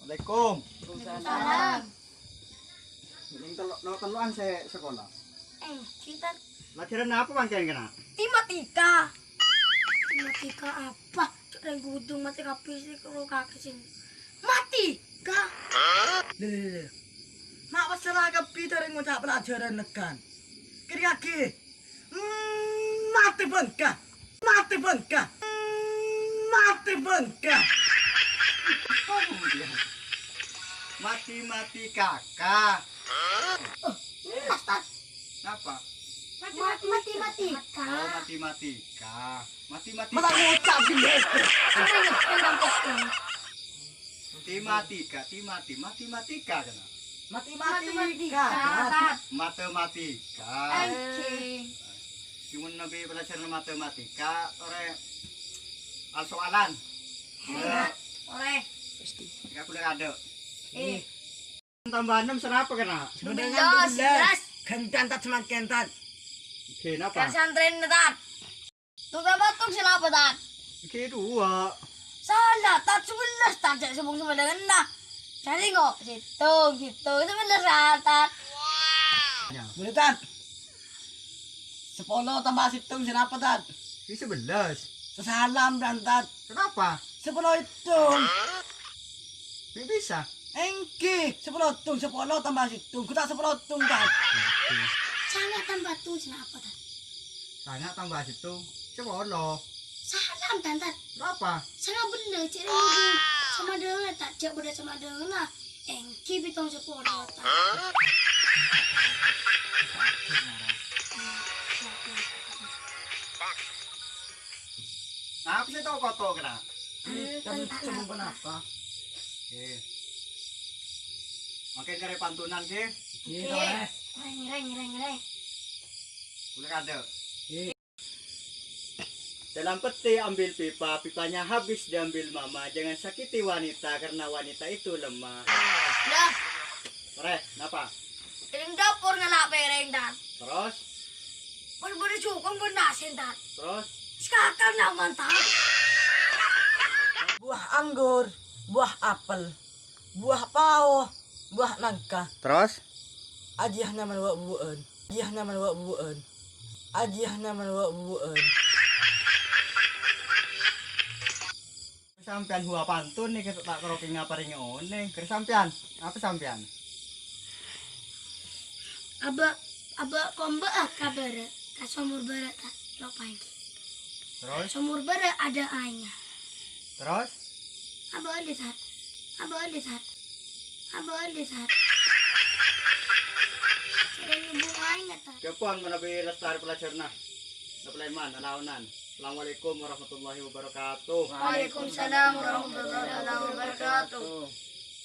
Assalamualaikum. Salam. Ini teluan saya sekolah. Kita Pelajaran apa bangkian kena? matematika. Matematika apa? Cek gudung matematika fisik kalau kakek sini. Matika. Lele. Mak pasrah ke Peter yang ngucap pelajaran nekan. Kiri-kaki. Mati bengkak. Mati bengkak. Mati bengkak. Mati kakak. Ustaz. Apa? Matematika. Oh, matematika. Masa ngucap gini. Matematika kena. Matematika. Matematika. Oke. Cuma nabi pelajaran matematika ore soalan. Oleh. Ya boleh ada. Eh. Tambah 6 kenapa kena? Sebenarnya belas. Kentan tak cuma kentan. Kenapa? Pesantren tat. Tukang batuk siapa tat? Kedua. Salah, tat 11 tat cek sebung dengan nah. Cari kok situ 11 tat. Boleh tan. 10 tambah situng siapa tan? Ini 11. Sesalam dan tan. Kenapa? 10 hitung. Ini bisa. Engki 10 hitung 10 tambah situng. Kita 10 hitung tan. Sangat tambah tuh siapa tat? Tanya tambah situ. Coba lo. Salam tat. Berapa? Sangat bener cek sama dengan tak cek beda sama dengan nah. Engki bitong 10 tat. Nah, apa sih tau kotor kena? Kamu sebelum kenapa? Oke. Makin kare pantunan sih. Iya, boleh. Ngereng. Boleh ada. Dalam peti ambil pipa, pipanya habis diambil mama. Jangan sakiti wanita karena wanita itu lemah. Dah, Ore, kenapa? piring dapur ngelak piring tat. Terus, Beri cukong bernasin tat. terus. Sekarang naman tat. Buah anggur, buah apel, buah pao, buah nangka. Terus? Ajiah nama wa bueun. Ajiah nama wa bueun. Ajiah nama wa bueun. Sampian hua pantun nih kita tak keroking ngaparin ngone. Kesampian, apa sampian? Aba komba kabar ka sumur bara tat. Lopain. Terus, Sumur bara ada airnya. terus. Aba lihat. Sering nyebung airnya tat. Kepuan menabi lestari pelajarna. Napelaiman, alaunan. Assalamualaikum warahmatullahi wabarakatuh. Waalaikumsalam warahmatullahi wabarakatuh.